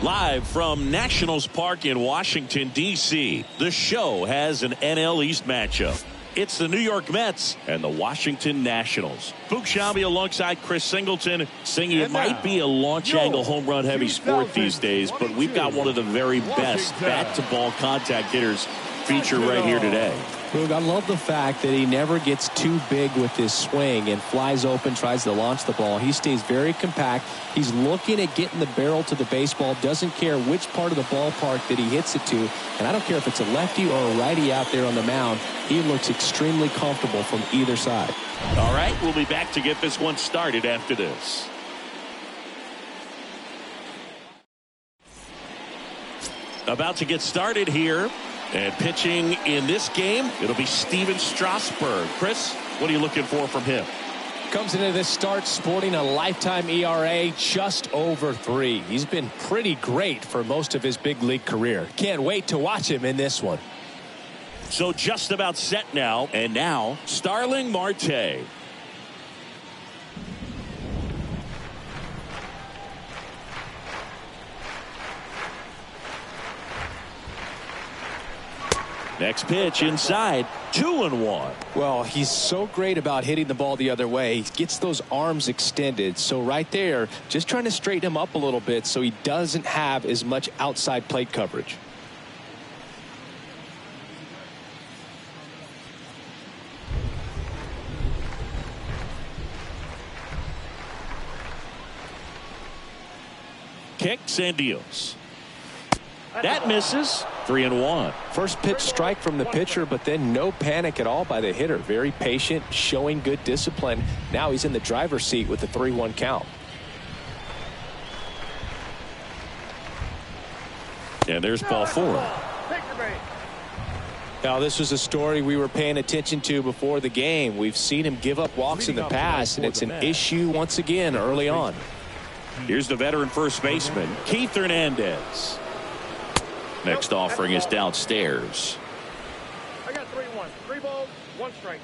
Live from Nationals Park in Washington, D.C., the show has an NL East matchup. It's the New York Mets and the Washington Nationals. Boog Sciambi alongside Chris Singleton, saying it might be a launch angle home run heavy sport these days, but we've got one of the very best bat-to-ball contact hitters featured right here today. Boog, I love the fact that he never gets too big with his swing and flies open, tries to launch the ball. He stays very compact. He's looking at getting the barrel to the baseball, doesn't care which part of the ballpark that he hits it to. And I don't care if it's a lefty or a righty out there on the mound. He looks extremely comfortable from either side. All right, we'll be back to get this one started after this. About to get started here. And pitching in this game, it'll be Steven Strasburg. Chris, what are you looking for from him? Comes into this start sporting a lifetime ERA just over 3. He's been pretty great for most of his big league career. Can't wait to watch him in this one. So just about set now. And now, Starling Marte. Next pitch inside, 2-1. Well, he's so great about hitting the ball the other way. He gets those arms extended. So right there, just trying to straighten him up a little bit so he doesn't have as much outside plate coverage. Kicks and deals. That misses. 3-1. First pitch strike from the pitcher, but then no panic at all by the hitter. Very patient, showing good discipline. Now he's in the driver's seat with the 3-1 count. And there's ball 4. Now this was a story we were paying attention to before the game. We've seen him give up walks in the past, and it's an issue once again early on. Here's the veteran first baseman, Keith Hernandez. Next offering is downstairs. I got 3-1. 3 balls, 1 strike.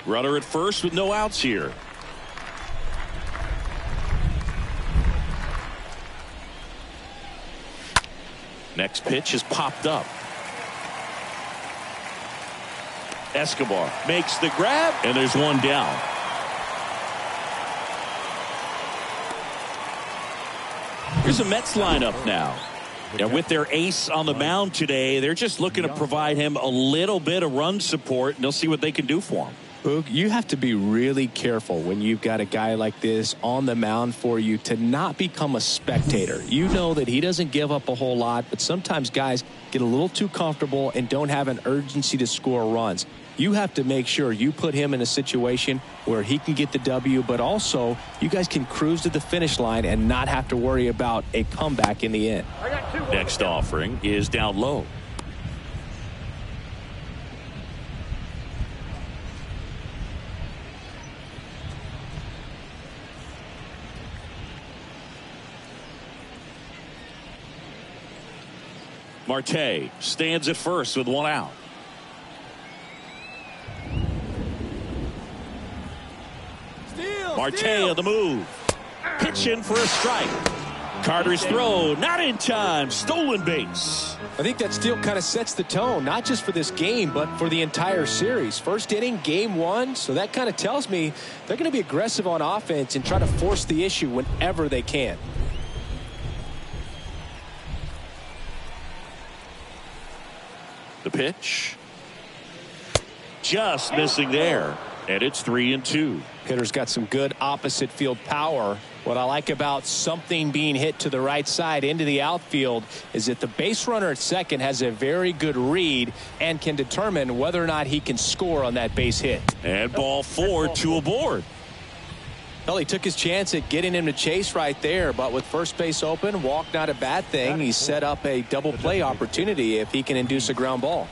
Runner at first with no outs here. Next pitch is popped up. Escobar makes the grab, and there's one down. Here's a Mets lineup now. And with their ace on the mound today, they're just looking to provide him a little bit of run support, and they'll see what they can do for him. Boog, you have to be really careful when you've got a guy like this on the mound for you to not become a spectator. You know that he doesn't give up a whole lot, but sometimes guys get a little too comfortable and don't have an urgency to score runs. You have to make sure you put him in a situation where he can get the W, but also you guys can cruise to the finish line and not have to worry about a comeback in the end. Next offering is down low. Marte stands at first with 1 out. Marte on the move. Pitching for a strike. Carter's throw not in time. Stolen base. I think that steal kind of sets the tone, not just for this game, but for the entire series. First inning, game 1. So that kind of tells me they're going to be aggressive on offense and try to force the issue whenever they can. The pitch. Just missing there. And it's 3-2. Hitter's got some good opposite field power. What I like about something being hit to the right side into the outfield is that the base runner at second has a very good read and can determine whether or not he can score on that base hit. And ball 4, 2 aboard. Well, he took his chance at getting him to chase right there, but with first base open, walk not a bad thing. He set up a double play opportunity if he can induce a ground ball.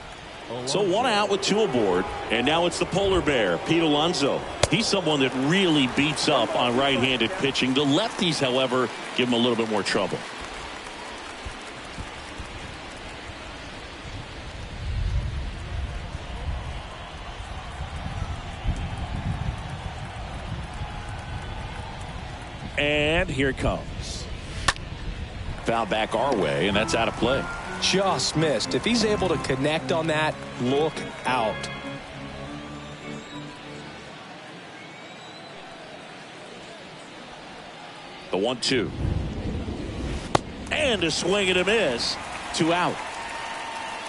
So 1 out with 2 aboard, and now it's the polar bear, Pete Alonso. He's someone that really beats up on right-handed pitching. The lefties, however, give him a little bit more trouble. And here it comes. Foul back our way, and that's out of play. Just missed. If he's able to connect on that, look out. The 1-2. And a swing and a miss. 2 out.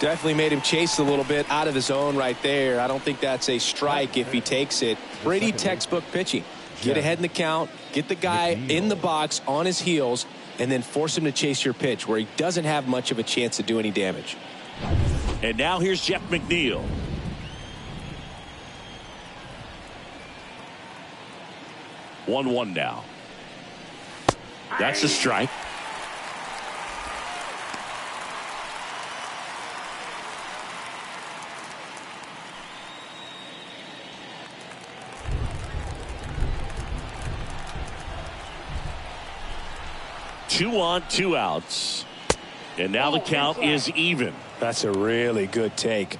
Definitely made him chase a little bit out of his zone right there. I don't think that's a strike if he takes it. Pretty textbook pitching. Get ahead in the count, get the guy in the box on his heels, and then force him to chase your pitch where he doesn't have much of a chance to do any damage. And now here's Jeff McNeil. One now. That's a strike. Two on, 2 outs. And now the count is even. That's a really good take.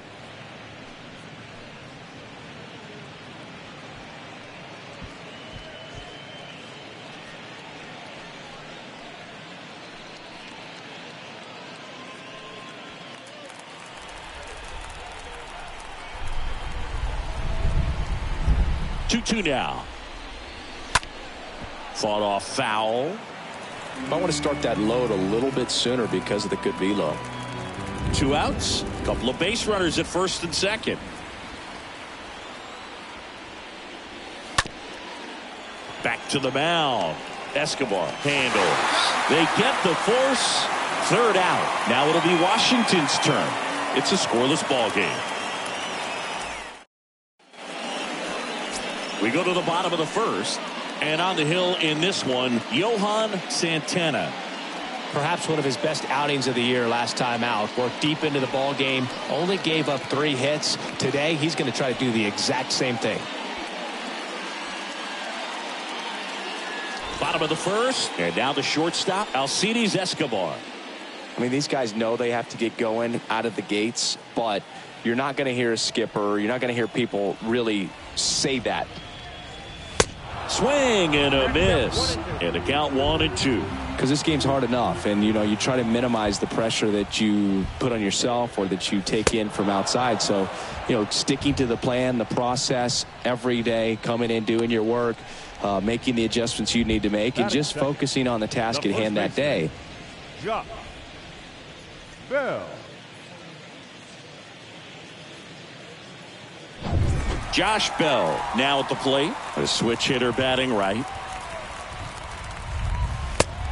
Two now. Fought off foul. I want to start that load a little bit sooner because of the good velo. 2 outs. Couple of base runners at first and second. Back to the mound. Escobar handles. They get the force. 3rd out. Now it'll be Washington's turn. It's a scoreless ball game. We go to the bottom of the 1st. And on the hill in this one, Johan Santana. Perhaps one of his best outings of the year last time out. Worked deep into the ball game. Only gave up 3 hits. Today, he's going to try to do the exact same thing. Bottom of the 1st. And now the shortstop, Alcides Escobar. I mean, these guys know they have to get going out of the gates. But you're not going to hear a skipper. You're not going to hear people really say that. Swing and a miss. And the count 1-2. Because this game's hard enough, and you try to minimize the pressure that you put on yourself or that you take in from outside. So sticking to the plan, the process every day, coming in, doing your work, making the adjustments you need to make, and just focusing on the task at hand that day. Josh Bell now at the plate. A switch hitter batting right.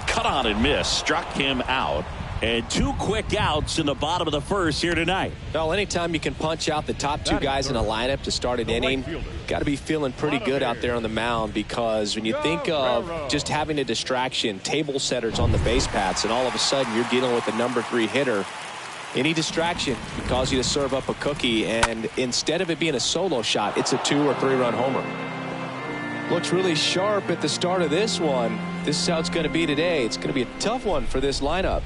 Cut on and miss. Struck him out. And 2 quick outs in the bottom of the 1st here tonight. Well, anytime you can punch out the top 2 guys in a lineup to start an inning, got to be feeling pretty good out there on the mound, because when you think of just having a distraction, table setters on the base paths, and all of a sudden you're dealing with the number 3 hitter, any distraction can cause you to serve up a cookie, and instead of it being a solo shot, it's a 2 or 3 run homer. Looks really sharp at the start of this one. This is how it's going to be today. It's going to be a tough one for this lineup.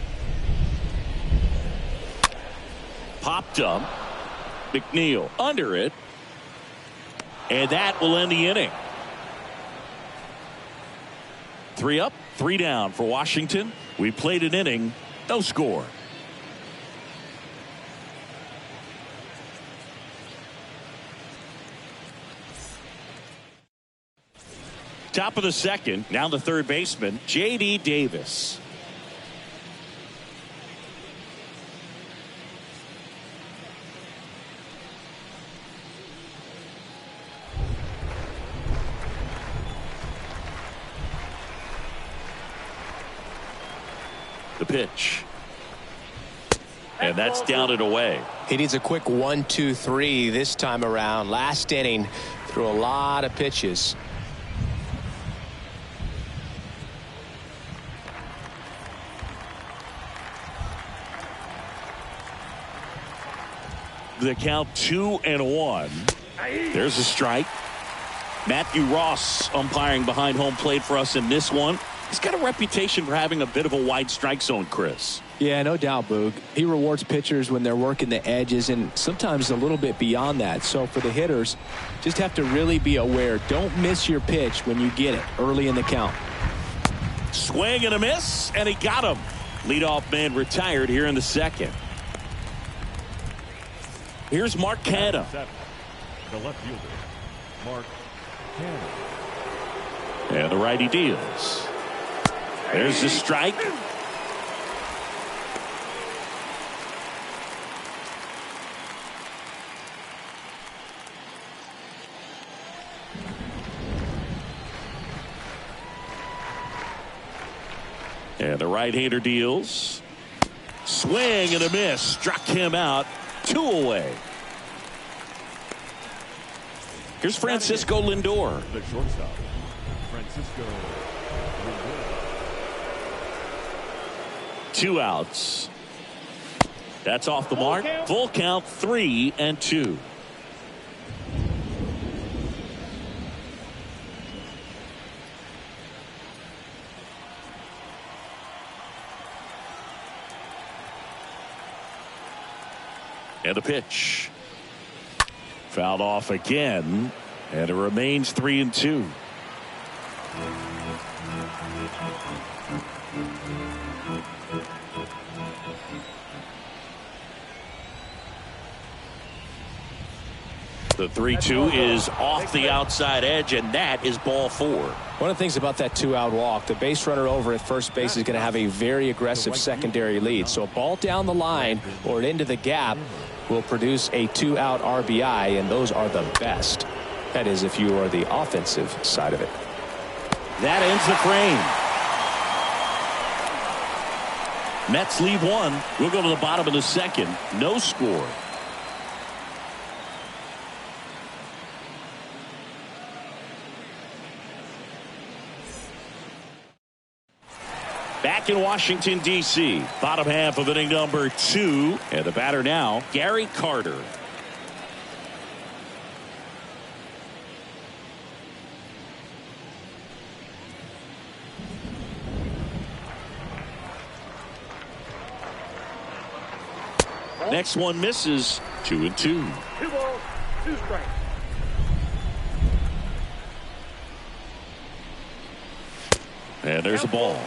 Popped up. McNeil under it. And that will end the inning. 3 up, 3 down for Washington. We played an inning, no score. Top of the 2nd, now the 3rd baseman, J.D. Davis. The pitch. And that's down and away. He needs a quick 1-2-3 this time around. Last inning, threw a lot of pitches. The count 2-1. There's a strike. Matthew Ross umpiring behind home plate for us in this one. He's got a reputation for having a bit of a wide strike zone, Chris. Yeah, no doubt, Boog. He rewards pitchers when they're working the edges and sometimes a little bit beyond that. So for the hitters, just have to really be aware. Don't miss your pitch when you get it early in the count. Swing and a miss, and he got him. Leadoff man retired here in the second. Here's Mark Canha. The left fielder, Mark Canha. And the righty deals. There's the strike. And the right-hander deals. Swing and a miss. Struck him out. 2 away. Here's Francisco Lindor. The shortstop, Francisco Lindor. 2 outs. That's off the mark. Full count, 3-2. And the pitch. Fouled off again, and it remains 3-2. The 3-2 is off the outside edge, and that is ball 4. One of the things about that 2-out walk, the base runner over at first base is going to have a very aggressive secondary lead. So a ball down the line or into the gap will produce a 2-out RBI, and those are the best. That is, if you are the offensive side of it. That ends the frame. Mets leave 1. We'll go to the bottom of the second. No score. Back in Washington, D.C. Bottom half of inning number 2. And the batter now, Gary Carter. Next one misses. 2-2. 2 balls, 2 strikes. And there's a ball.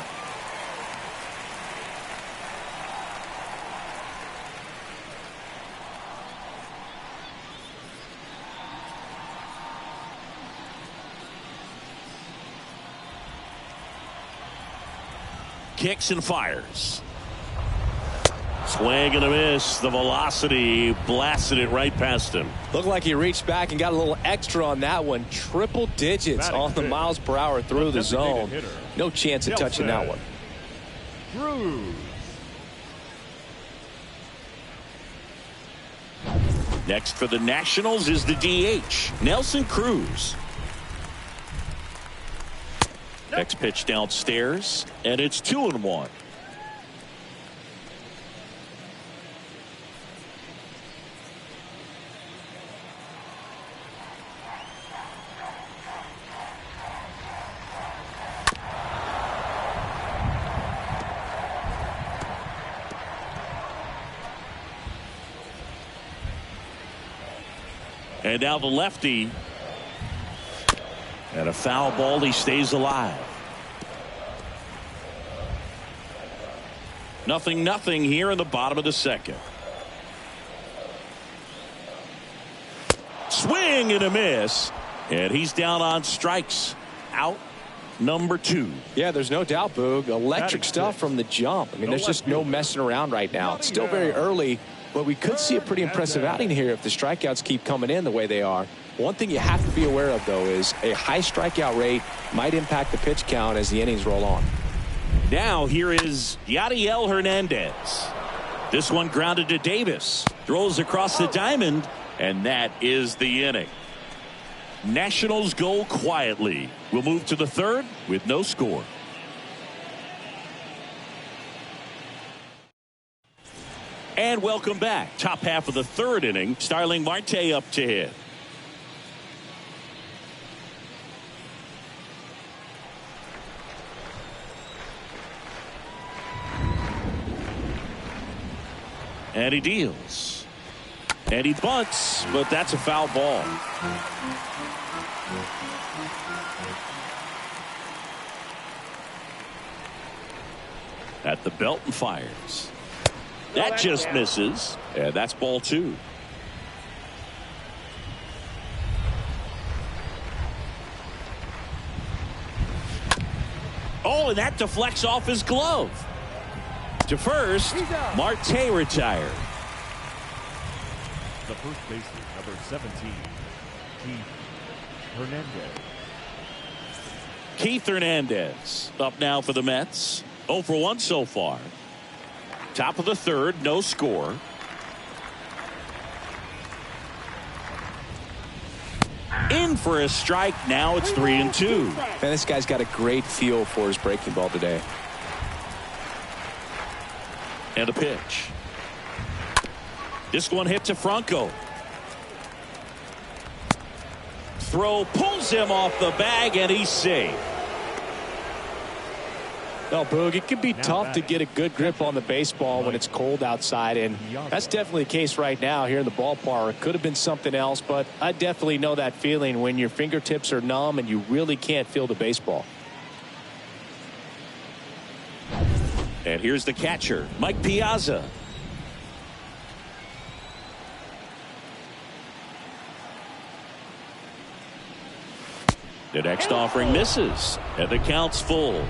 Kicks and fires. Swing and a miss. The velocity blasted it right past him. Looked like he reached back and got a little extra on that one. Triple digits on the miles per hour through the zone. No chance of touching that one. Cruz. Next for the Nationals is the DH, Nelson Cruz. Next pitch downstairs, and it's 2-1. And now the lefty. And a foul ball. He stays alive. 0-0 here in the bottom of the second. Swing and a miss. And he's down on strikes. Out number 2. Yeah, there's no doubt, Boog. Electric stuff from the jump. I mean, there's just no messing around right now. It's still very early, but we could see a pretty impressive outing here if the strikeouts keep coming in the way they are. One thing you have to be aware of, though, is a high strikeout rate might impact the pitch count as the innings roll on. Now here is Yadiel Hernandez. This one grounded to Davis. Throws across the diamond, and that is the inning. Nationals go quietly. We'll move to the third with no score. And welcome back. Top half of the third inning. Starling Marte up to hit. And he deals. And he bunts, but that's a foul ball. At the belt and fires. That just misses. And that's ball 2. Oh, and that deflects off his glove. To first, Marte retired. The first baseman, number 17, Keith Hernandez. Keith Hernandez up now for the Mets. 0 for 1 so far. Top of the third, no score. In for a strike. Now it's 3-2. Man, this guy's got a great feel for his breaking ball today. And a pitch. This one hit to Franco. Throw pulls him off the bag, and he's safe. Well, Boog, it can be tough to get a good grip on the baseball when it's cold outside, and that's definitely the case right now here in the ballpark. It could have been something else, but I definitely know that feeling when your fingertips are numb and you really can't feel the baseball. And here's the catcher, Mike Piazza. The next offering misses, and the count's full.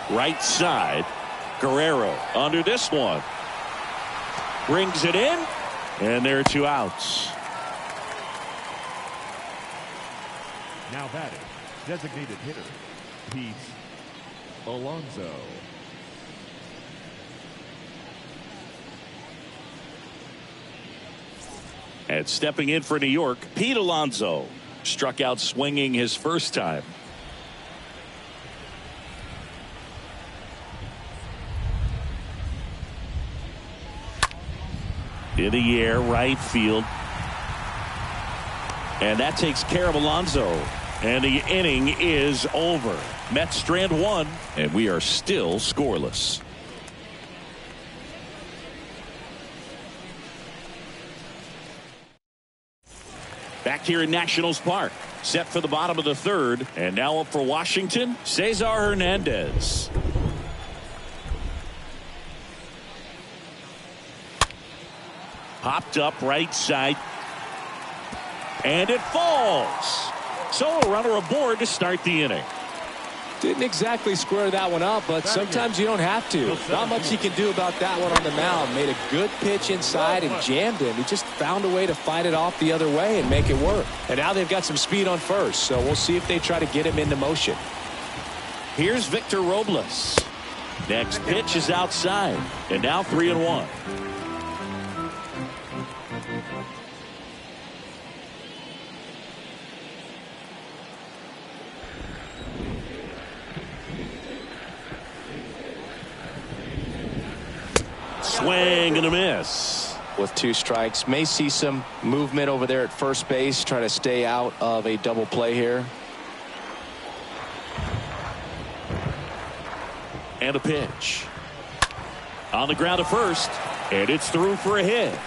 Right side, Guerrero under this one. Brings it in, and there are 2 outs. Now batting, designated hitter, Pete Alonso. And stepping in for New York, Pete Alonso. Struck out swinging his first time. In the air, right field. And that takes care of Alonso. And the inning is over. Mets strand 1, and we are still scoreless. Back here in Nationals Park. Set for the bottom of the third. And now up for Washington, Cesar Hernandez. Popped up right side. And it falls. So a runner aboard to start the inning. Didn't exactly square that one up, but sometimes you don't have to. Not much he can do about that one on the mound. Made a good pitch inside and jammed him. He just found a way to fight it off the other way and make it work. And now they've got some speed on first, so we'll see if they try to get him into motion. Here's Victor Robles. Next pitch is outside. And now 3-1. Swing and a miss. With 2 strikes, may see some movement over there at first base, try to stay out of a double play here. And a pitch. On the ground to first, and it's through for a hit.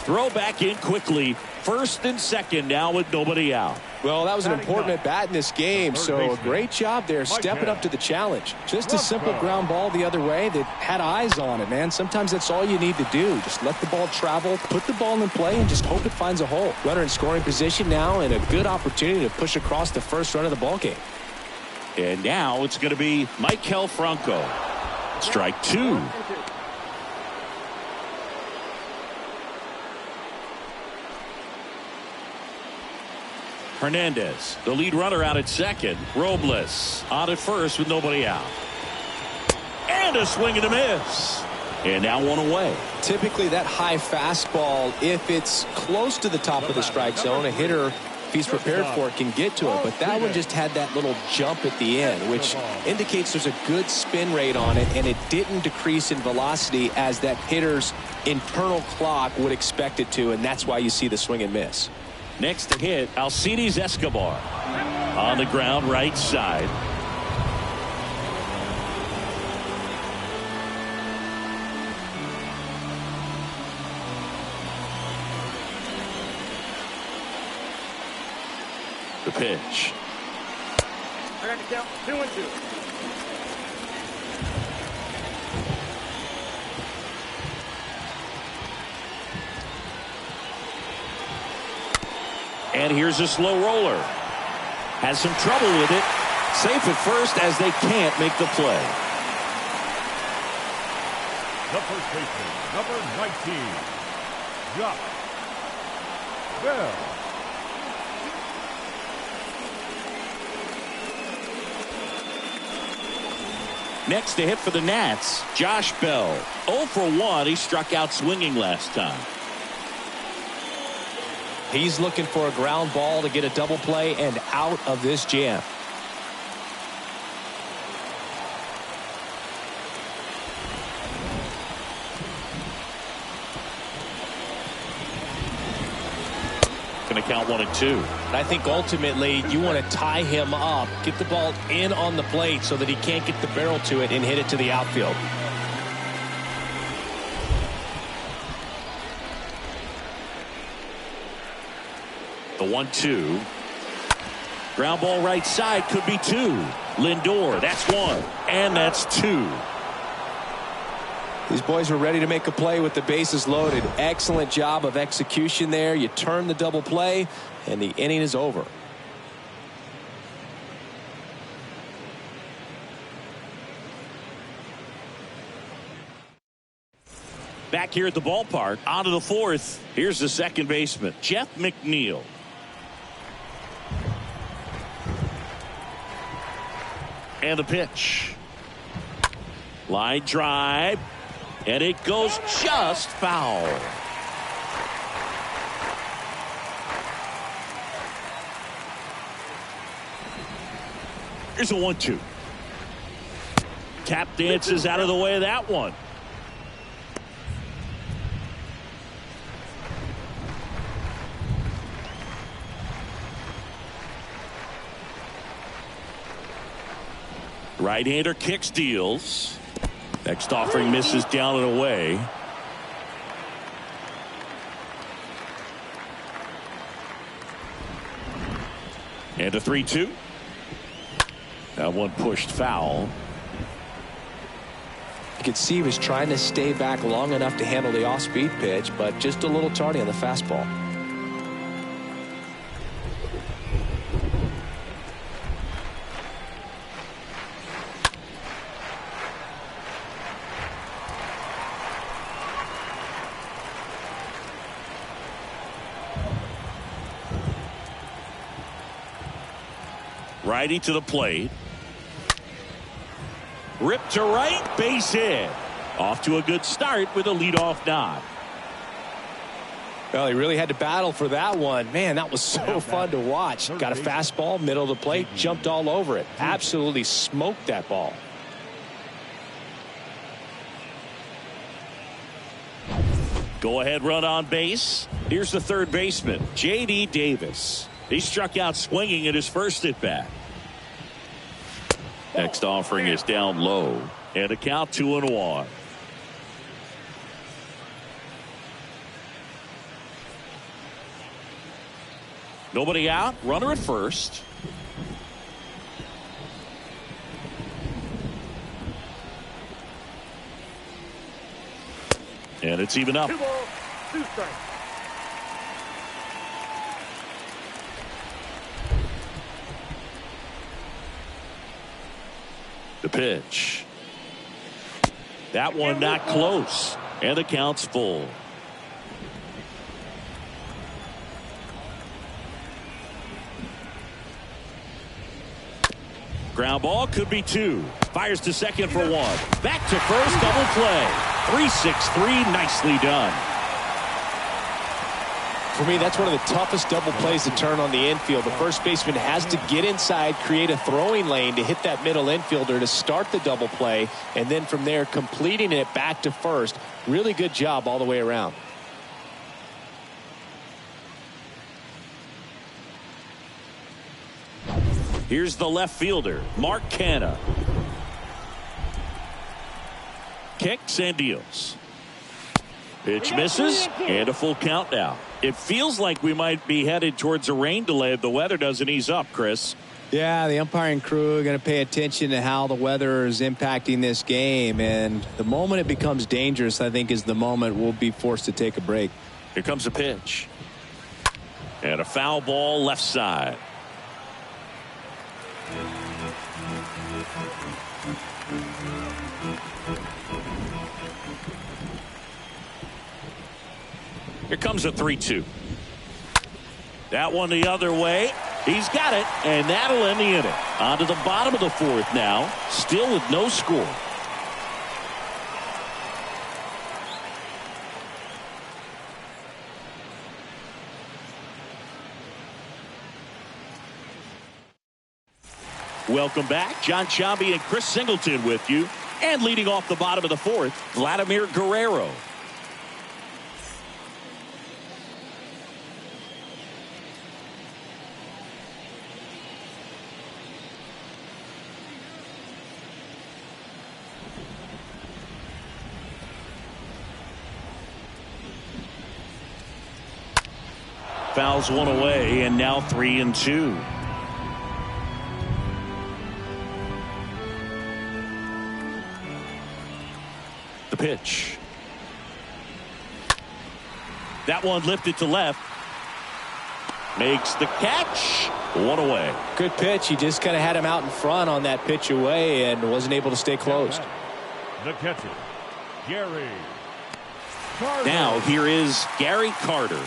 Throw back in quickly. First and second now with nobody out. Well, that was an important at bat in this game, so a great job there stepping up to the challenge. Just a simple ground ball the other way that had eyes on it, man. Sometimes that's all you need to do. Just let the ball travel, put the ball in play, and just hope it finds a hole. Runner in scoring position now, and a good opportunity to push across the first run of the ball game. And now it's going to be Maikel Franco. Strike 2. Hernandez, the lead runner out at second. Robles on at first with nobody out. And a swing and a miss. And now 1 away. Typically that high fastball, if it's close to the top of the strike zone, a hitter, if he's prepared for it, can get to it. But that one just had that little jump at the end, which indicates there's a good spin rate on it, and it didn't decrease in velocity as that hitter's internal clock would expect it to, and that's why you see the swing and miss. Next to hit, Alcides Escobar. On the ground right side. The pitch. I got to count 2-2. And here's a slow roller. Has some trouble with it. Safe at first as they can't make the play. The first baseman, number 19, Josh Bell. Next to hit for the Nats, Josh Bell. 0 for 1. He struck out swinging last time. He's looking for a ground ball to get a double play and out of this jam. Going to count 1-2. I think ultimately you want to tie him up, get the ball in on the plate so that he can't get the barrel to it and hit it to the outfield. The 1-2. Ground ball right side, could be 2. Lindor, that's 1. And that's 2. These boys were ready to make a play with the bases loaded. Excellent job of execution there. You turn the double play and the inning is over. Back here at the ballpark, on to the 4th. Here's the second baseman, Jeff McNeil. And a pitch. Line drive. And it goes just foul. Here's a 1-2. Tap dances out of the way of that one. Right-hander kicks, deals. Next offering misses down and away. And a 3-2. That one pushed foul. You could see he was trying to stay back long enough to handle the off-speed pitch, but just a little tardy on the fastball. Righty to the plate. Ripped to right, base hit. Off to a good start with a leadoff nod. Well, he really had to battle for that one. Man, that was so fun to watch. Got a fastball, middle of the plate, jumped all over it. Absolutely smoked that ball. Go ahead run on base. Here's the third baseman, J.D. Davis. He struck out swinging at his first at bat. Next offering is down low. And a count 2-1. Nobody out. Runner at first. And it's even up. 2 balls, 2 strikes. The pitch. That one not close. And the count's full. Ground ball, could be 2. Fires to second for 1. Back to first, double play. 3-6-3, nicely done. For me, that's one of the toughest double plays to turn on the infield. The first baseman has to get inside, create a throwing lane to hit that middle infielder to start the double play, and then from there completing it back to first. Really good job all the way around. Here's the left fielder, Mark Canha. Kicks and deals. Pitch misses, and a full count now. It feels like we might be headed towards a rain delay if the weather doesn't ease up, Chris. Yeah, the umpiring crew are going to pay attention to how the weather is impacting this game. And the moment it becomes dangerous, I think, is the moment we'll be forced to take a break. Here comes a pitch. And a foul ball left side. Here comes a 3-2. That one the other way. He's got it, and that'll end the inning. On to the bottom of the fourth now, still with no score. Welcome back. John Sciambi and Chris Singleton with you. And leading off the bottom of the fourth, Vladimir Guerrero. Fouls one away, and now 3-2. The pitch. That one lifted to left. Makes the catch. One away. Good pitch. He just kind of had him out in front on that pitch away and wasn't able to stay closed. The catcher, Gary Carter. Now here is Gary Carter.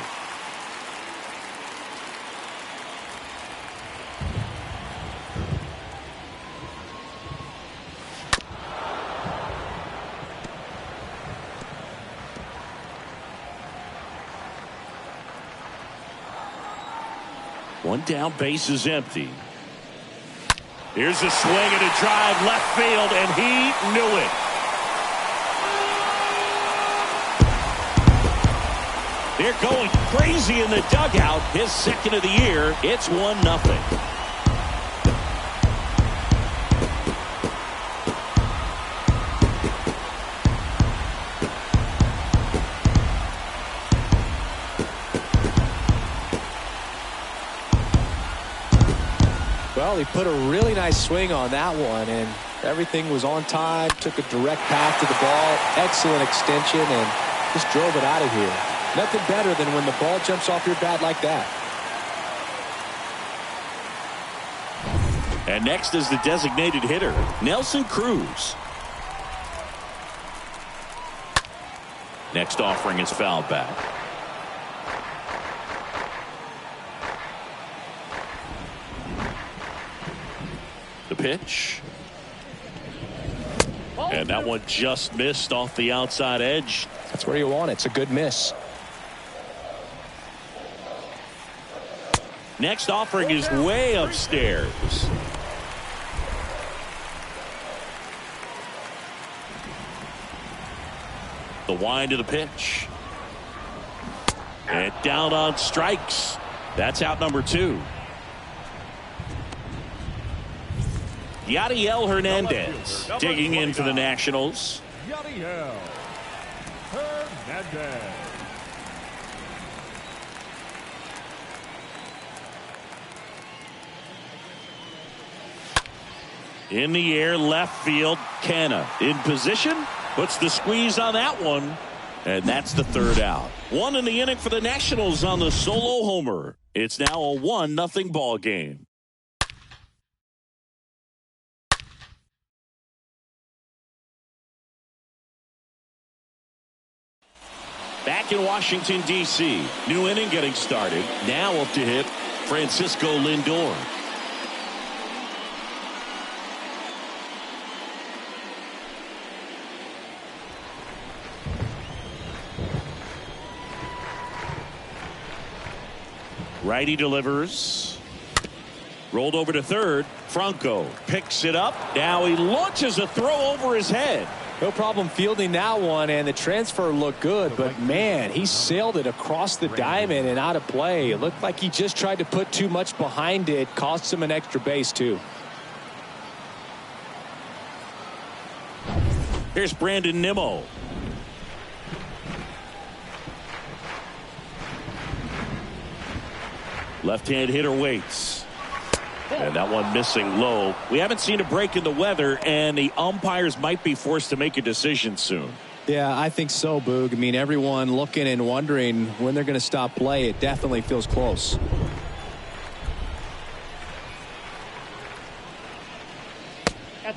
One down, base is empty. Here's a swing and a drive left field, and he knew it. They're going crazy in the dugout. His second of the year. It's 1-0. Well, he put a really nice swing on that one, and everything was on time. Took a direct path to the ball. Excellent extension, and just drove it out of here. Nothing better than when the ball jumps off your bat like that. And next is the designated hitter, Nelson Cruz. Next offering is fouled back. The pitch. And that one just missed off the outside edge. That's where you want it. It's a good miss. Next offering is way upstairs. The wind of the pitch. And down on strikes. That's out number 2. Yadiel Hernandez digging in for the Nationals. Yadiel Hernandez. In the air, left field, Canna in position, puts the squeeze on that one, and that's the third out. 1 in the inning for the Nationals on the solo homer. It's now a 1-0 ball game. Back in Washington, D.C., new inning getting started. Now up to hit Francisco Lindor. Righty delivers. Rolled over to third. Franco picks it up. Now he launches a throw over his head. No problem fielding that one, and the transfer looked good, but man, he sailed it across the diamond and out of play. It looked like he just tried to put too much behind it. Cost him an extra base too. Here's Brandon Nimmo. Left-hand hitter waits. And that one missing low. We haven't seen a break in the weather, and the umpires might be forced to make a decision soon. Yeah, I think so, Boog. I mean, everyone looking and wondering when they're going to stop play. It definitely feels close.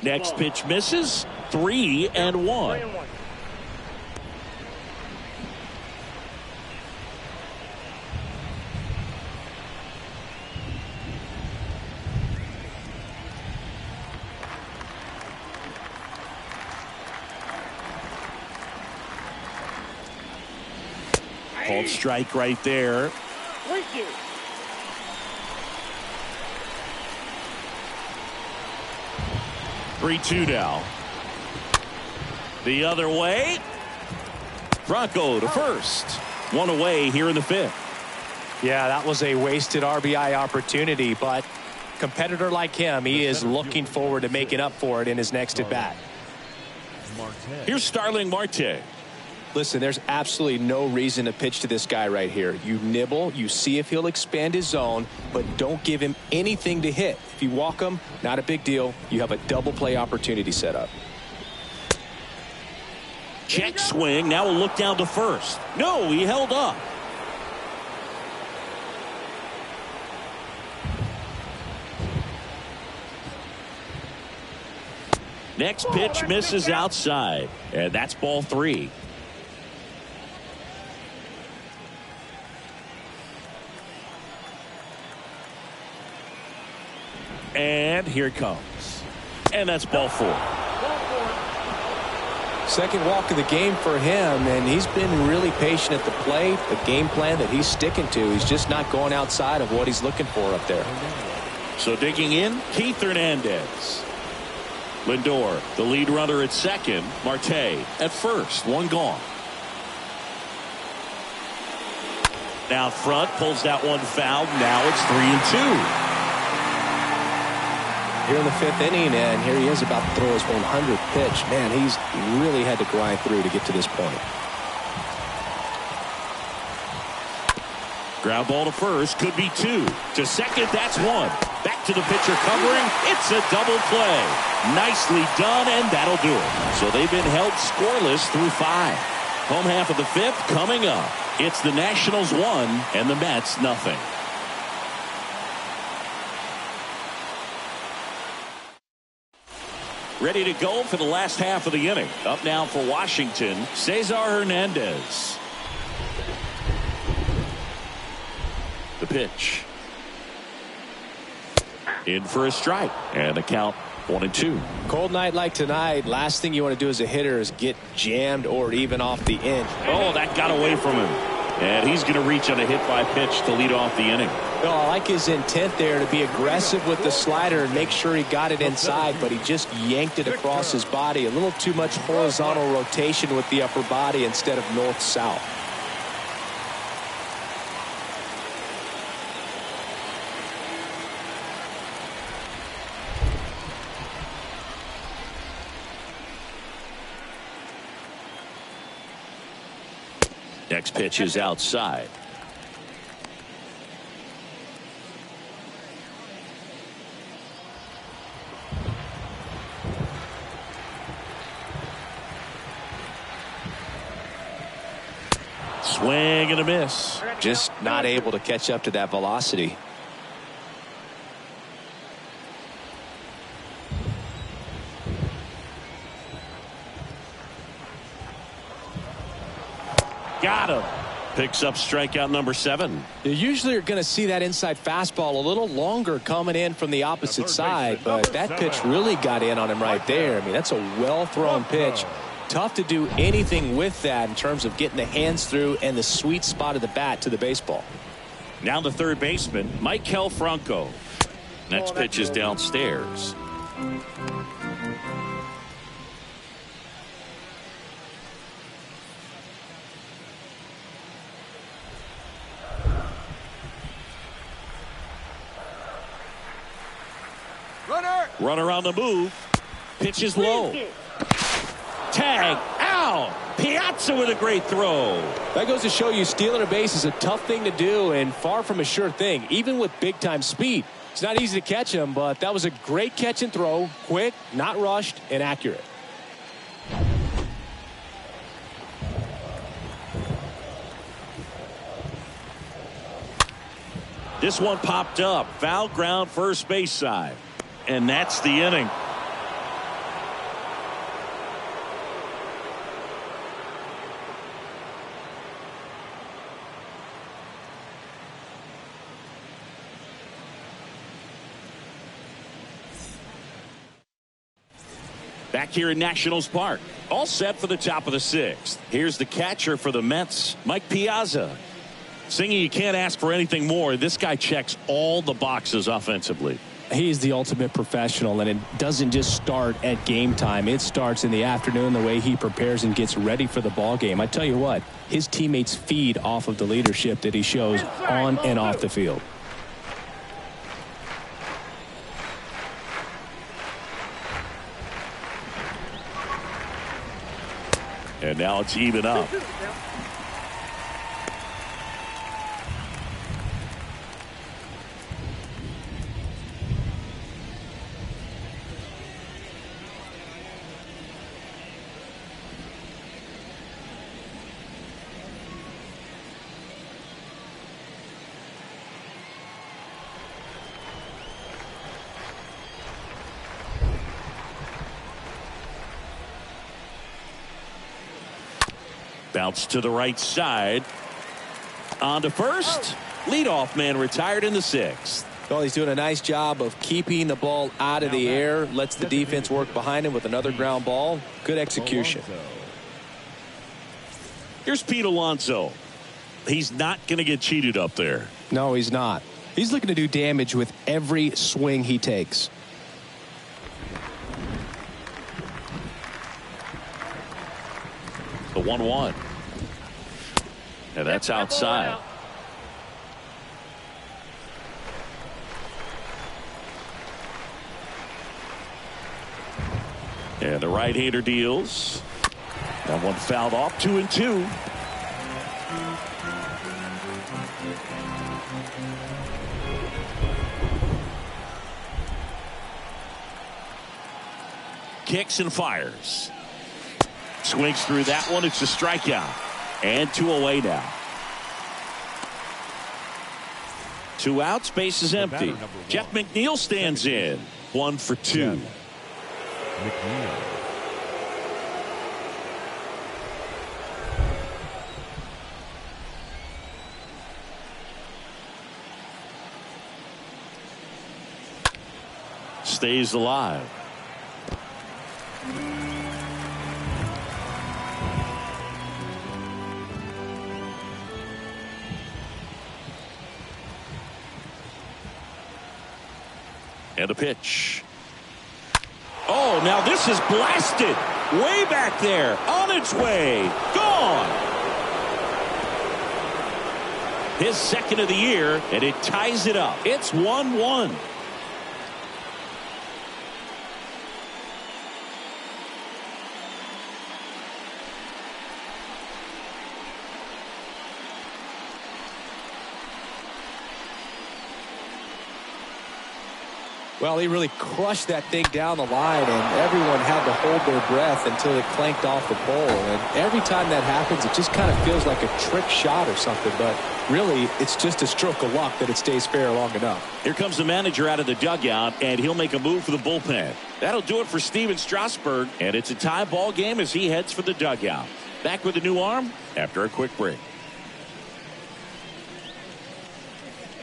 Next pitch misses. 3-1. 3-1. Called strike right there. 3-2. Three-two now. The other way. Franco to first. One away here in the fifth. Yeah, that was a wasted RBI opportunity, but competitor like him, he is looking forward to making up for it in his next at bat. Here's Starling Marte. Listen, there's absolutely no reason to pitch to this guy right here. You nibble, you see if he'll expand his zone, but don't give him anything to hit. If you walk him, not a big deal. You have a double play opportunity set up. Check swing. Now we'll look down to first. No, he held up. Next pitch misses outside, and that's ball 3. And here it comes. And that's ball 4. Second walk of the game for him, and he's been really patient at the plate. The game plan that he's sticking to, he's just not going outside of what he's looking for up there. So digging in, Keith Hernandez. Lindor, the lead runner at second. Marte at first. One gone. Now front, pulls that one foul. Now it's 3-2. Here in the fifth inning, and here he is about to throw his 100th pitch. Man, he's really had to grind through to get to this point. Ground ball to first, could be 2. To second, that's 1. Back to the pitcher covering. It's a double play. Nicely done, and that'll do it. So they've been held scoreless through 5. Home half of the fifth coming up. It's the Nationals 1 and the Mets nothing. Ready to go for the last half of the inning. Up now for Washington, Cesar Hernandez. The pitch. In for a strike. And the count 1-2. Cold night like tonight, last thing you want to do as a hitter is get jammed or even off the inch. Oh, that got away from him. And he's going to reach on a hit by pitch to lead off the inning. No, I like his intent there to be aggressive with the slider and make sure he got it inside, but he just yanked it across his body. A little too much horizontal rotation with the upper body instead of north-south. Next pitch is outside. Swing and a miss. Just not able to catch up to that velocity. Got him. Picks up strikeout number 7. You usually are going to see that inside fastball a little longer coming in from the opposite side, but that pitch really got in on him right there. I mean, that's a well-thrown pitch. Tough to do anything with that in terms of getting the hands through and the sweet spot of the bat to the baseball. Now the third baseman, Maikel Franco. Next pitch is downstairs. Runner on the move. Pitch is low. Tag out. Piazza with a great throw. That goes to show you stealing a base is a tough thing to do and far from a sure thing, even with big-time speed. It's not easy to catch him, but that was a great catch and throw. Quick, not rushed, and accurate. This one popped up. Foul ground first base side. And that's the inning. Back here in Nationals Park. All set for the top of the sixth. Here's the catcher for the Mets, Mike Piazza. Singy, you can't ask for anything more. This guy checks all the boxes offensively. He's the ultimate professional, and it doesn't just start at game time. It starts in the afternoon, the way he prepares and gets ready for the ball game. I tell you what, his teammates feed off of the leadership that he shows on and off the field. And now it's even up. Bounce to the right side. On to first. Leadoff man retired in the sixth. Well, he's doing a nice job of keeping the ball out of the air. Lets the defense work behind him with another ground ball. Good execution. Here's Pete Alonso. He's not going to get cheated up there. No, he's not. He's looking to do damage with every swing he takes. The 1-1. And that's outside. And the right-hander deals. That one fouled off. 2-2. Kicks and fires. Swings through that one. It's a strikeout. And 2 away now. 2 outs. Base is empty. Jeff McNeil stands in. 1 for 2. McNeil. Stays alive. And a pitch. Oh, now this is blasted. Way back there. On its way. Gone. His second of the year, and it ties it up. It's 1-1. Well, he really crushed that thing down the line, and everyone had to hold their breath until it clanked off the pole. And every time that happens, it just kind of feels like a trick shot or something. But really, it's just a stroke of luck that it stays fair long enough. Here comes the manager out of the dugout, and he'll make a move for the bullpen. That'll do it for Steven Strasburg, and it's a tie ball game as he heads for the dugout. Back with a new arm after a quick break.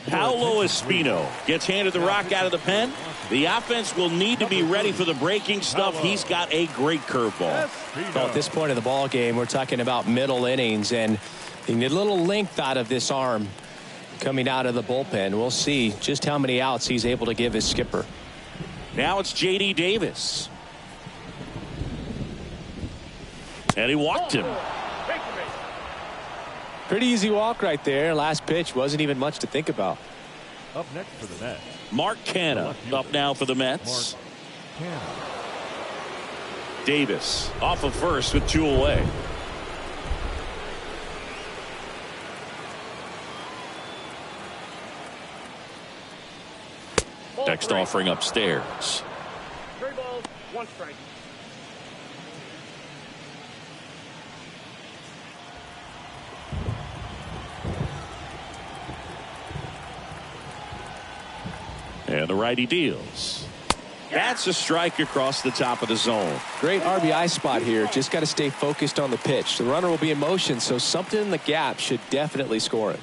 Paolo Espino gets handed the rock out of the pen. The offense will need to be ready for the breaking stuff. He's got a great curveball. Well, at this point in the ball game, we're talking about middle innings, and you need a little length out of this arm coming out of the bullpen. We'll see just how many outs he's able to give his skipper. Now it's J.D. Davis. And he walked him. Pretty easy walk right there. Last pitch wasn't even much to think about. Up next for the Mets. Mark Canha up now for the Mets. Canha. Davis off of first with 2 away. Next offering upstairs. 3 balls, 1 strike. And the righty deals. That's a strike across the top of the zone. Great RBI spot here. Just got to stay focused on the pitch. The runner will be in motion, so something in the gap should definitely score it.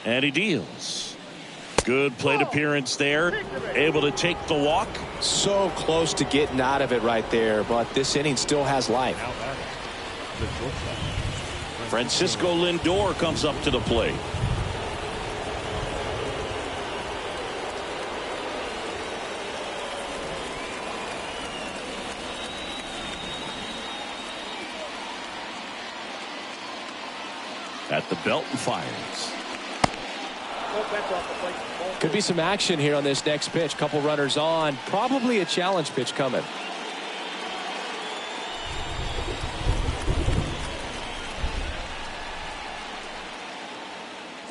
And he deals. Good plate appearance there. Able to take the walk. So close to getting out of it right there, but this inning still has life. Francisco Lindor comes up to the plate. At the belt and fires. Could be some action here on this next pitch. Couple runners on. Probably a challenge pitch coming.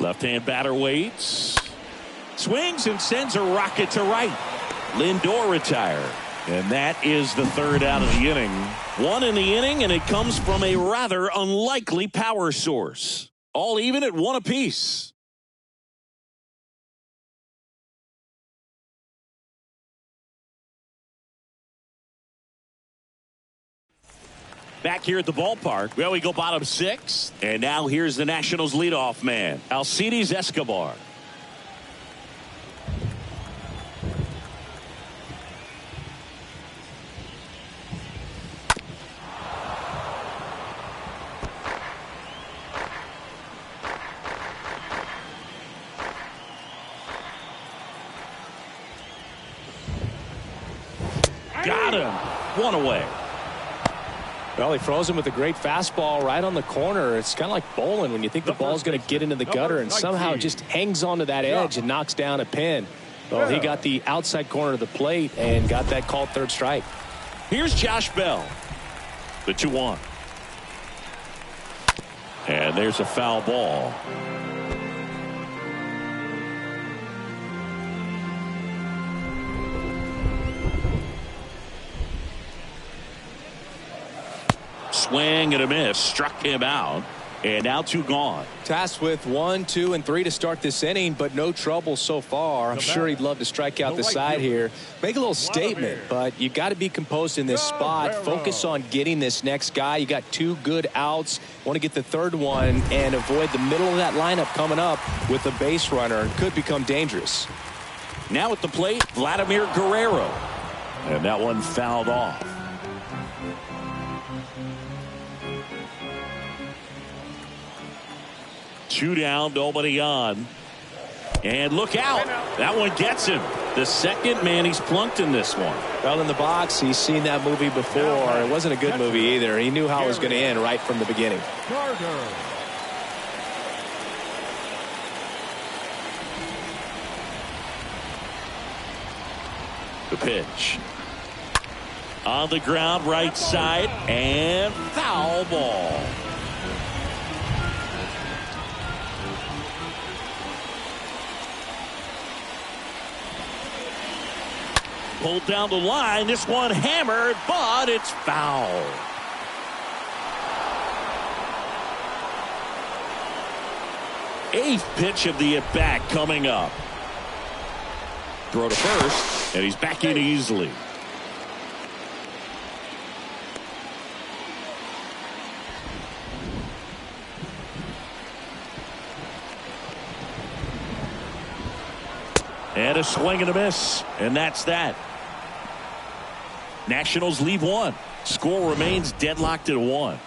Left-hand batter waits. Swings and sends a rocket to right. Lindor retired. And that is the 3rd out of the inning. 1 in the inning, and it comes from a rather unlikely power source. All even at 1 apiece. Back here at the ballpark. Well, we go bottom 6. And now here's the Nationals leadoff man, Alcides Escobar. Got him. 1 away. Well, he froze him with a great fastball right on the corner. It's kind of like bowling when you think the ball's going to get into the gutter and somehow it just hangs onto that edge and knocks down a pin. Well, he got the outside corner of the plate and got that called 3rd strike. Here's Josh Bell. The 2-1. And there's a foul ball. Swing and a miss. Struck him out. And now 2 gone. Tasked with 1, 2, and 3 to start this inning, but no trouble so far. I'm sure he'd love to strike out the side here. Make a little statement, but you got to be composed in this spot. Focus on getting this next guy. You got 2 good outs. Want to get the 3rd one and avoid the middle of that lineup coming up with a base runner. It could become dangerous. Now at the plate, Vladimir Guerrero. And that one fouled off. Two down, nobody on. And look out. That one gets him. The second man he's plunked in this one. Well, in the box, he's seen that movie before. It wasn't a good movie either. He knew how it was going to end right from the beginning. The pitch. On the ground, right side, and foul ball. Pulled down the line. This one hammered, but it's foul. Eighth pitch of the at-bat coming up. Throw to first, and he's back in easily. And a swing and a miss, and that's that. Nationals leave 1. Score remains deadlocked at 1.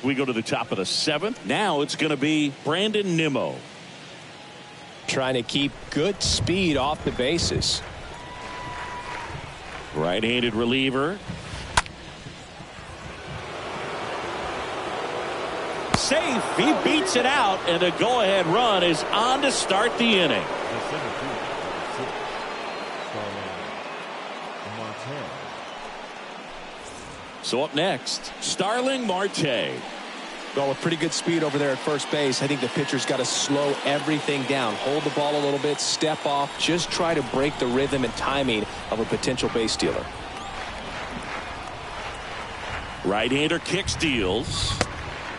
We go to the top of the 7th. Now it's going to be Brandon Nimmo. Trying to keep good speed off the bases. Right-handed reliever. safe. He beats it out, and a go-ahead run is on to start the inning. So up next, Starling Marte. Well, with pretty good speed over there at first base, I think the pitcher's got to slow everything down. Hold the ball a little bit, step off, just try to break the rhythm and timing of a potential base stealer. Right-hander kick steals.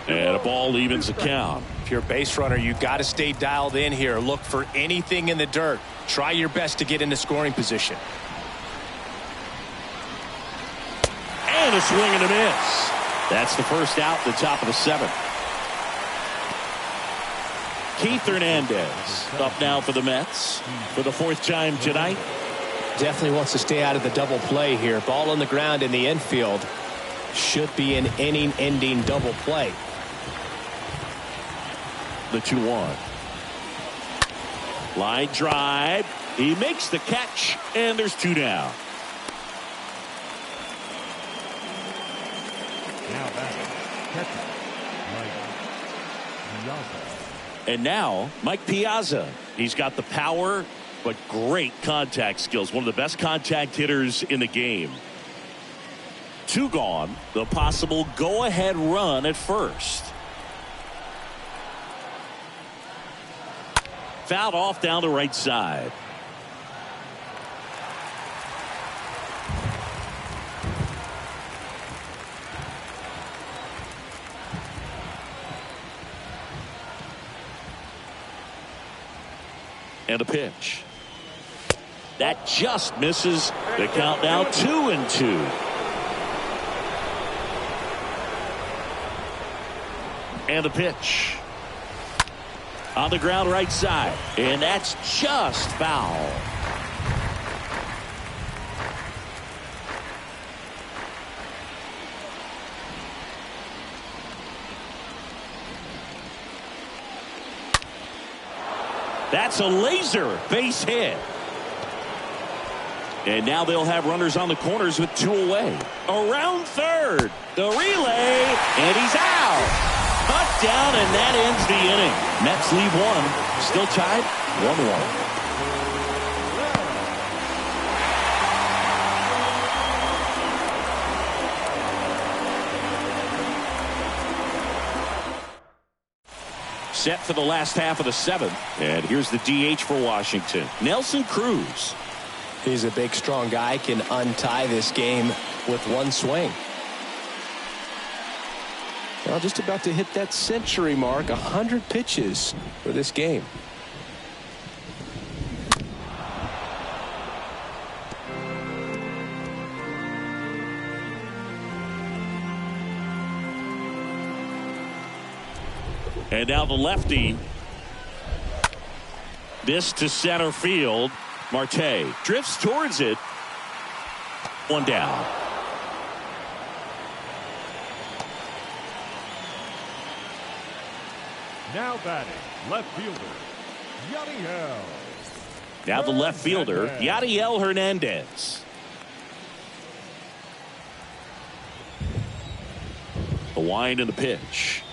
And a ball evens the count. If you're a base runner, you got to stay dialed in here. Look for anything in the dirt. Try your best to get into scoring position. And a swing and a miss. That's the first out at the top of the seventh. Keith Hernandez up now for the Mets for the fourth time tonight. Definitely wants to stay out of the double play here. Ball on the ground in the infield. Should be an inning-ending double play. The 2-1. Line drive. He makes the catch, and there's two down. And now Mike Piazza. He's got the power, but great contact skills. One of the best contact hitters in the game. Two gone. The possible go-ahead run at first. Fouled off down the right side. And a pitch. That just misses. The count now 2-2. And a pitch. On the ground right side. And that's just foul. That's a laser base hit. And now they'll have runners on the corners with two away. Around third. The relay. And he's out. Cut down, and that ends the inning. Mets leave one. Still tied 1-1. Set for the last half of the seventh. And here's the DH for Washington, Nelson Cruz. He's a big, strong guy. Can untie this game with one swing. Well, just about to hit that century mark. 100 pitches for this game. And now the lefty. This to center field. Marte drifts towards it. One down. Now batting, left fielder, Yadiel. Now the left fielder, Yadiel Hernandez. The wind and the pitch.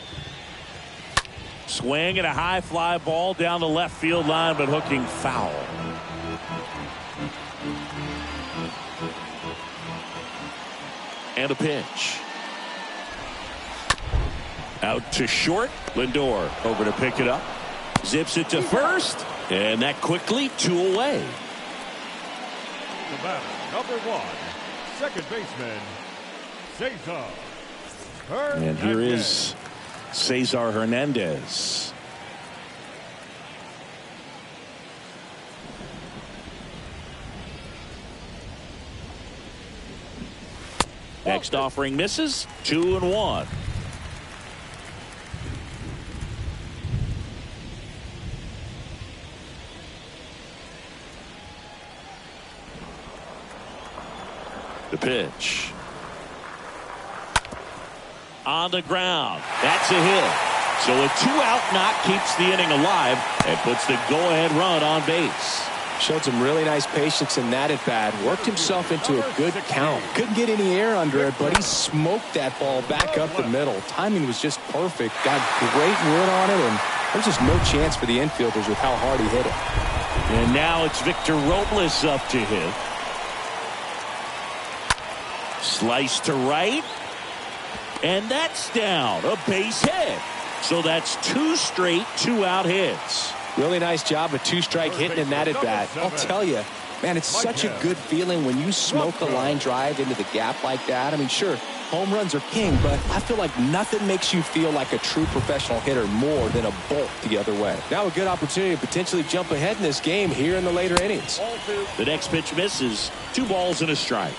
Swing and a high fly ball down the left field line, but hooking foul. And a pitch. Out to short. Lindor over to pick it up. Zips it to first. And that quickly, two away. The batter, number one, second baseman, Cesar Hernandez. And here is Cesar Hernandez. Next offering misses. 2-1. The pitch. On the ground. That's a hit. So a 2-out knock keeps the inning alive and puts the go-ahead run on base. Showed some really nice patience in that at bat. Worked himself into a good count. Couldn't get any air under it, but he smoked that ball back up the middle. Timing was just perfect. Got great wood on it, and there's just no chance for the infielders with how hard he hit it. And now it's Victor Robles up to hit. Slice to right. And that's down. A base hit. So that's 2 straight 2-out hits. Really nice job of 2-strike hitting in that at bat. I'll tell you, man, it's such a good feeling when you smoke the line drive into the gap like that. I mean, sure, home runs are king, but I feel like nothing makes you feel like a true professional hitter more than a bolt the other way. Now a good opportunity to potentially jump ahead in this game here in the later innings. The next pitch misses. 2 balls and a strike.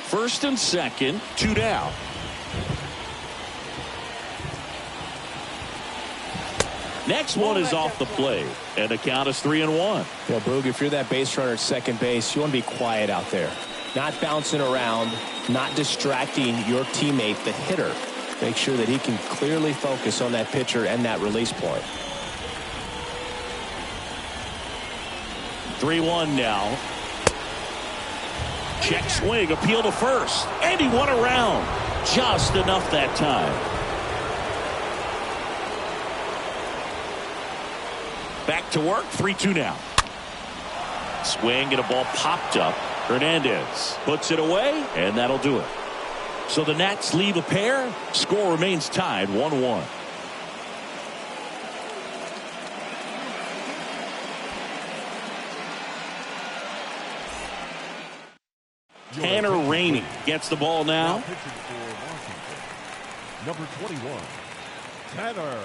First and second, 2 down. Next one is off the plate, and the count is 3-1. Yeah, Boog, if you're that base runner at second base, you want to be quiet out there. Not bouncing around, not distracting your teammate, the hitter. Make sure that he can clearly focus on that pitcher and that release point. 3-1 now. Check swing, appeal to first, and he won around. Just enough that time. Back to work, 3-2 now. Swing and a ball popped up. Hernandez puts it away, and that'll do it. So the Nats leave a pair. Score remains tied 1-1. Tanner Rainey gets the ball now. Number 21, Tanner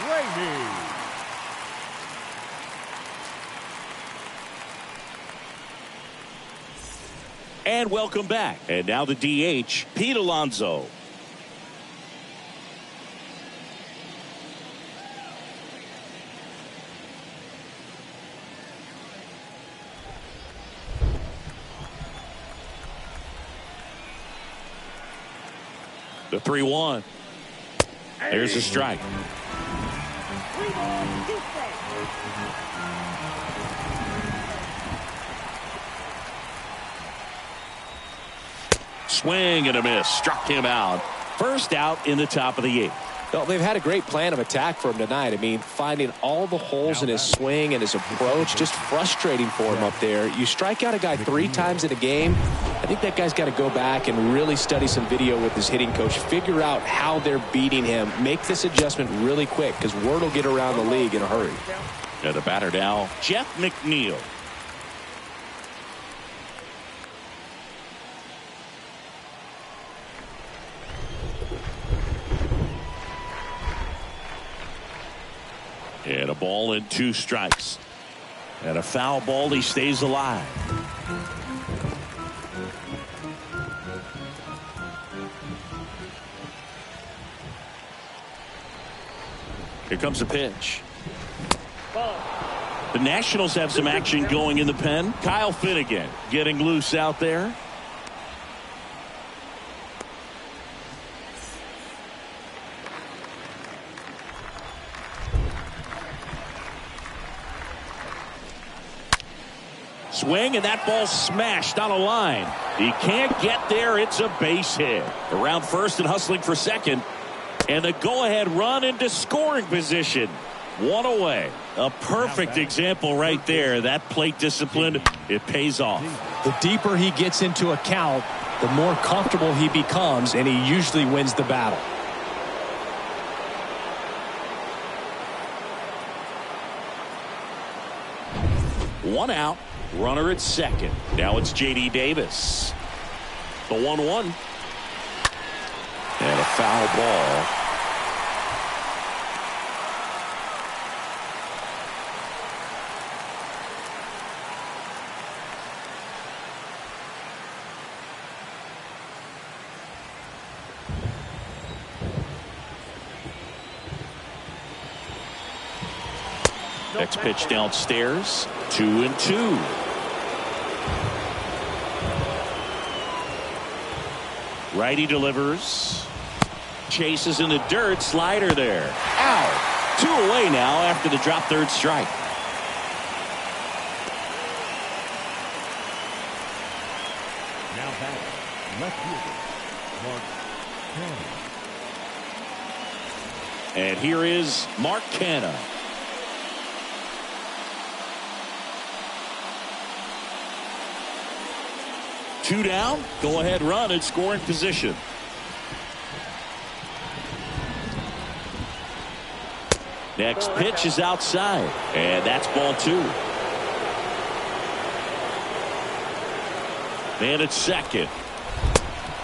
Rainey. And welcome back. And now the DH, Pete Alonso. The 3-1. There's a strike. Swing and a miss. Struck him out. First out in the top of the 8th. Well, they've had a great plan of attack for him tonight. I mean, finding all the holes in his swing and his approach, just frustrating for him up there. You strike out a guy 3 times in a game, I think that guy's got to go back and really study some video with his hitting coach, figure out how they're beating him, make this adjustment really quick, because word will get around the league in a hurry. Yeah, the batter now, Jeff McNeil. And a ball and 2 strikes. And a foul ball, he stays alive. Here comes the pitch. The Nationals have some action going in the pen. Kyle Finnegan getting loose out there. Swing, and that ball smashed on a line. He can't get there. It's a base hit. Around first and hustling for second. And the go-ahead run into scoring position. 1 away. A perfect example right there. That plate discipline, it pays off. The deeper he gets into a count, the more comfortable he becomes, and he usually wins the battle. One out. Runner at second. Now it's J.D. Davis. The 1-1. And a foul ball. Next pitch downstairs. 2-2. Righty delivers. chases in the dirt. Slider there. Out. 2 away now after the drop third strike. Now batting, left fielder, Mark Canha. And here is Mark Canha. Two down. Go ahead run and scoring position. Next pitch is outside. And that's ball 2. And it's second.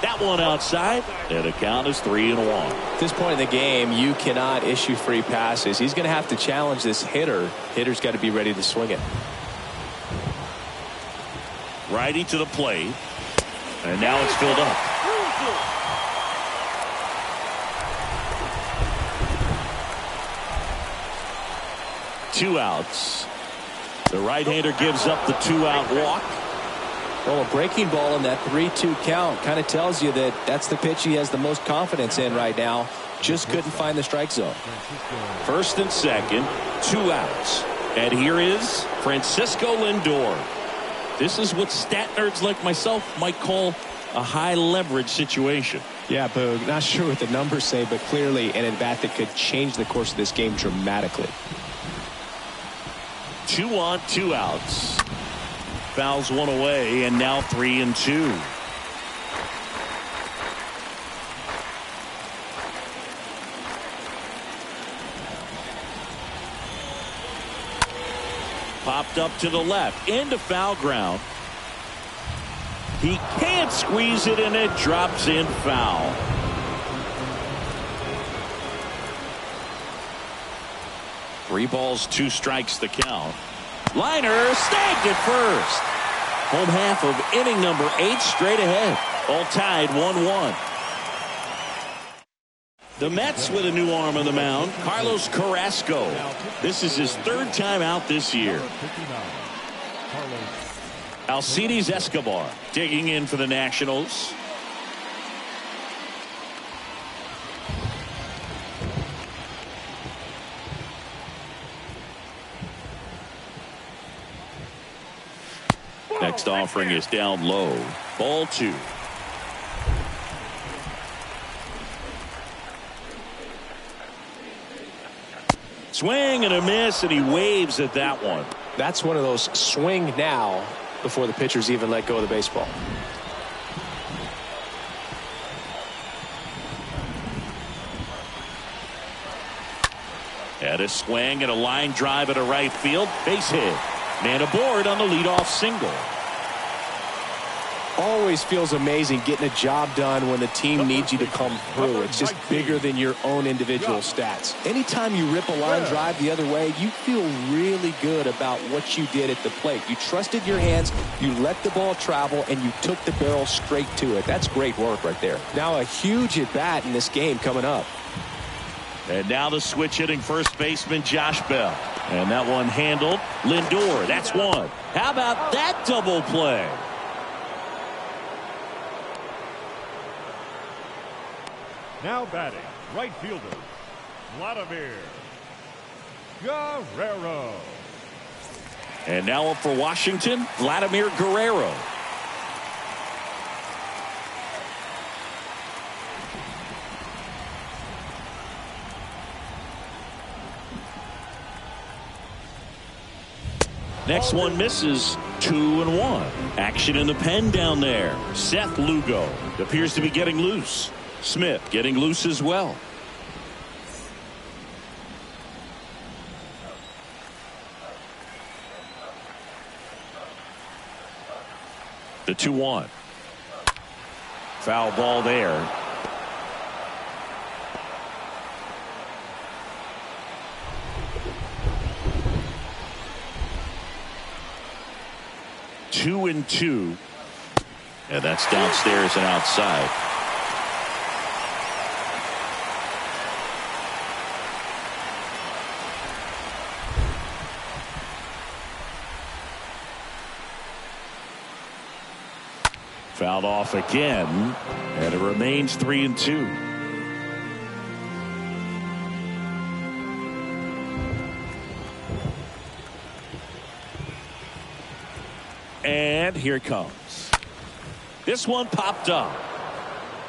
That one outside. And the count is 3-1. At this point in the game, you cannot issue free passes. He's going to have to challenge this hitter. Hitter's got to be ready to swing it. Righty to the plate. And now it's filled up. Two outs. The right-hander gives up the 2-out walk. Well, a breaking ball in that 3-2 count kind of tells you that that's the pitch he has the most confidence in right now. Just couldn't find the strike zone. First and second, 2 outs. And here is Francisco Lindor. This is what stat nerds like myself might call a high leverage situation. Yeah, Boog, not sure what the numbers say, but clearly an at-bat that could change the course of this game dramatically. 2 on, 2 outs. Fouls 1 away, and now 3-2. Popped up to the left, into foul ground. He can't squeeze it, and it drops in foul. Three balls, 2 strikes the count. Liner snagged at first. Home half of inning number 8 straight ahead. All tied 1-1. The Mets with a new arm on the mound, Carlos Carrasco. This is his 3rd time out this year. Alcides Escobar digging in for the Nationals. Next offering is down low. Ball 2. Swing and a miss, and he waves at that one. That's one of those swing now before the pitchers even let go of the baseball. And a swing and a line drive at a right field. Base hit. Man aboard on the leadoff single. Always feels amazing getting a job done when the team needs you to come through. It's just bigger than your own individual stats. Anytime you rip a line drive the other way, you feel really good about what you did at the plate. You trusted your hands, you let the ball travel, and you took the barrel straight to it. That's great work right there. Now a huge at-bat in this game coming up. And now the switch hitting first baseman Josh Bell. And that one handled. Lindor, that's one. How about that double play? Now batting, right fielder, Vladimir Guerrero. And now up for Washington, Vladimir Guerrero. Next one misses. 2-1. Action in the pen down there. Seth Lugo appears to be getting loose. Smith getting loose as well. The 2-1. Foul ball there. Two and 2. And that's downstairs and outside. Fouled off again, and it remains 3-2. And here it comes. This one popped up.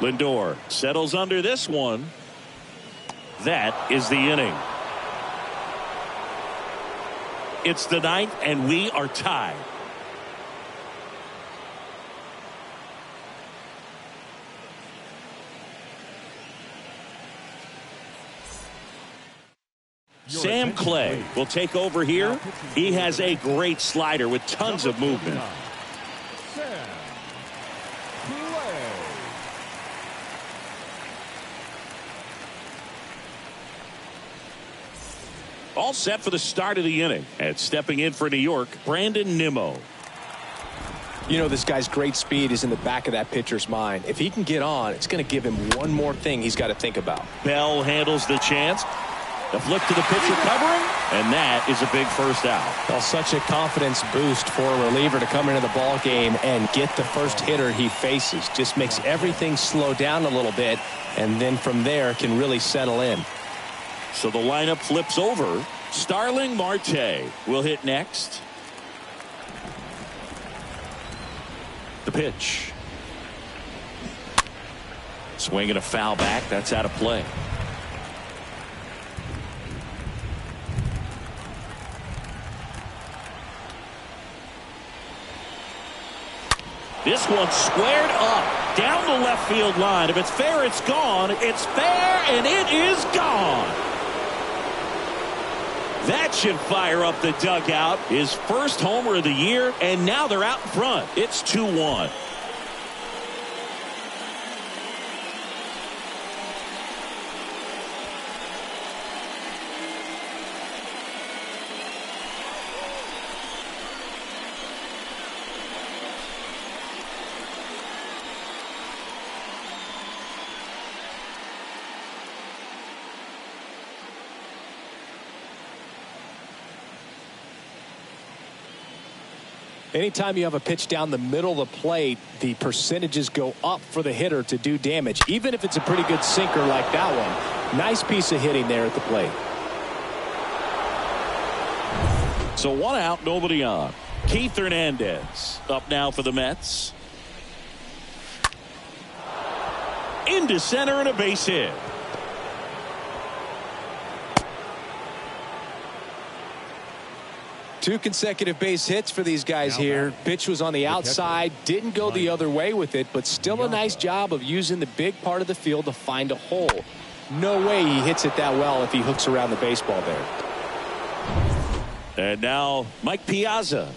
Lindor settles under this one. That is the inning. It's the ninth, and we are tied. Sam Clay will take over here. He has a great slider with tons of movement. Sam Clay. All set for the start of the inning. And stepping in for New York, Brandon Nimmo. You know, this guy's great speed is in the back of that pitcher's mind. If he can get on, it's going to give him one more thing he's got to think about. Bell handles the chance. The flip to the pitcher covering, and that is a big first out. Well, such a confidence boost for a reliever to come into the ball game and get the first hitter he faces. Just makes everything slow down a little bit, and then from there can really settle in. So the lineup flips over. Starling Marte will hit next. The pitch. Swing and a foul back. That's out of play. This one squared up down the left field line. If it's fair, it's gone. It's fair, and it is gone. That should fire up the dugout. His first homer of the year, and now they're out in front. It's 2-1. Anytime you have a pitch down the middle of the plate, the percentages go up for the hitter to do damage, even if it's a pretty good sinker like that one. Nice piece of hitting there at the plate. So one out, nobody on. Keith Hernandez up now for the Mets. Into center and a base hit. Two consecutive base hits for these guys here. Pitch was on the outside, didn't go the other way with it, but still a nice job of using the big part of the field to find a hole. No way he hits it that well if he hooks around the baseball there. And now Mike Piazza.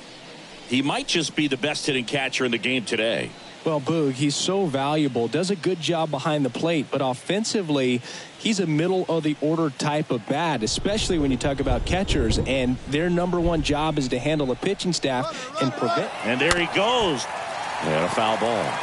He might just be the best hitting catcher in the game today. Well, Boog, he's so valuable, does a good job behind the plate, but offensively, he's a middle-of-the-order type of bat, especially when you talk about catchers, and their number one job is to handle the pitching staff and prevent. And there he goes. And a foul ball.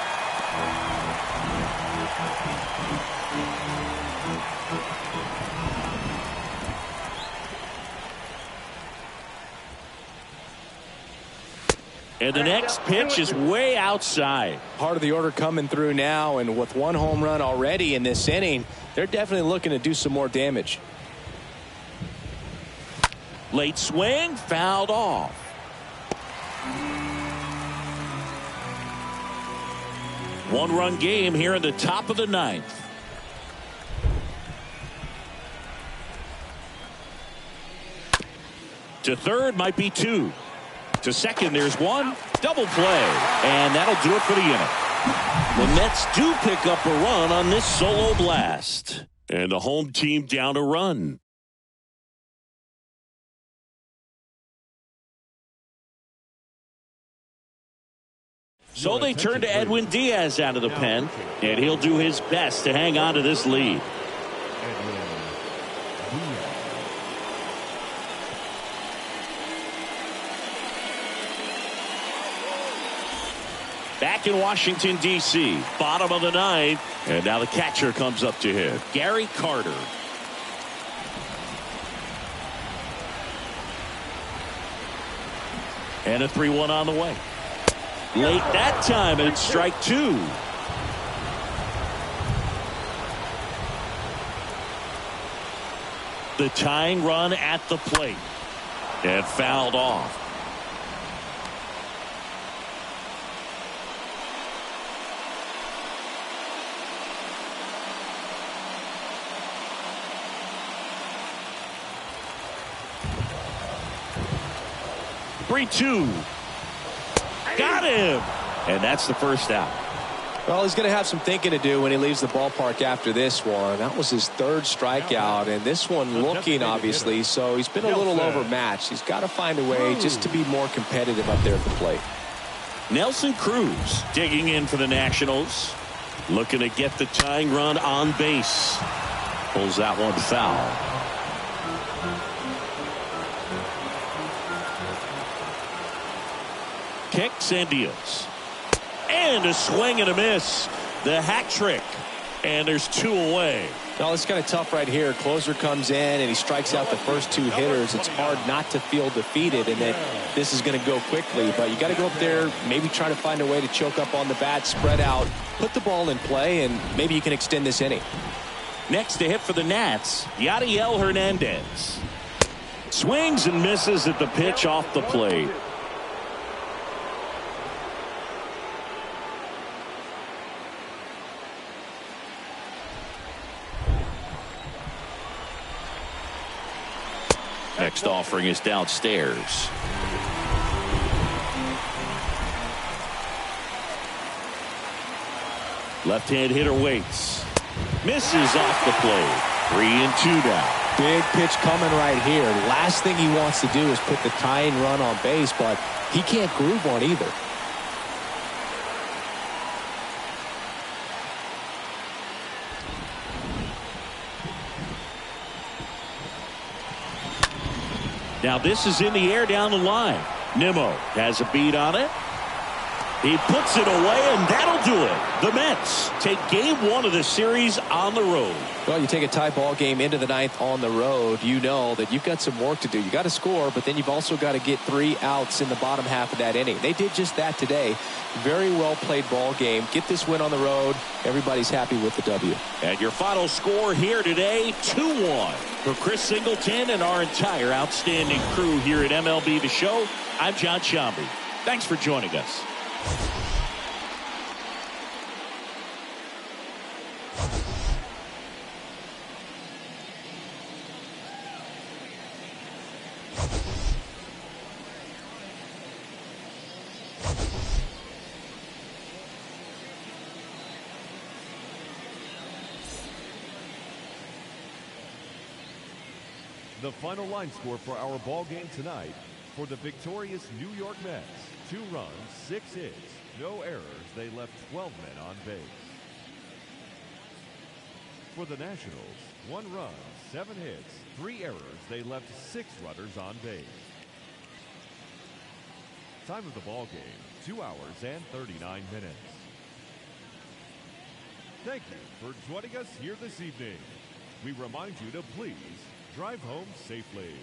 And the next pitch is way outside. Part of the order coming through now, and with one home run already in this inning, they're definitely looking to do some more damage. Late swing, fouled off. One-run game here in the top of the ninth. To third might be two. To second, there's one. Double play. And that'll do it for the inning. The Mets do pick up a run on this solo blast. And the home team down a run. So they turn to Edwin Diaz out of the pen. And he'll do his best to hang on to this lead. Back in Washington, D.C., bottom of the ninth, and now the catcher comes up to hit. Gary Carter. And a 3-1 on the way. Late that time, and it's strike two. The tying run at the plate. And fouled off. 3-2. Got him. And that's the first out. Well, he's going to have some thinking to do when he leaves the ballpark after this one. That was his third strikeout, and this one looking obviously, so he's been a little overmatched. He's got to find a way just to be more competitive up there at the plate. Nelson Cruz digging in for the Nationals. Looking to get the tying run on base. Pulls that one foul. Kicks and deals. And a swing and a miss. The hat trick. And there's 2 away. Well, it's kind of tough right here. Closer comes in and he strikes out the first 2 hitters. It's hard not to feel defeated, and then this is going to go quickly. But you got to go up there, maybe try to find a way to choke up on the bat, spread out, put the ball in play, and maybe you can extend this inning. Next to hit for the Nats, Yadiel Hernandez. Swings and misses at the pitch off the plate. Next offering is downstairs. Left-hand hitter waits. Misses off the plate. 3-2 now. Big pitch coming right here. Last thing he wants to do is put the tying run on base, but he can't groove one either. Now this is in the air down the line. Nimmo has a beat on it. He puts it away, and that'll do it. The Mets take game 1 of the series on the road. Well, you take a tie ball game into the 9th on the road, you know that you've got some work to do. You got to score, but then you've also got to get 3 outs in the bottom half of that inning. They did just that today. Very well played ball game. Get this win on the road. Everybody's happy with the W. And your final score here today, 2-1. For Chris Singleton and our entire outstanding crew here at MLB The Show, I'm John Shambi. Thanks for joining us. The final line score for our ball game tonight: for the victorious New York Mets, 2 runs, 6 hits, no errors. They left 12 men on base. For the Nationals, 1 run, 7 hits, 3 errors. They left 6 runners on base. Time of the ball game, 2 hours and 39 minutes. Thank you for joining us here this evening. We remind you to please drive home safely.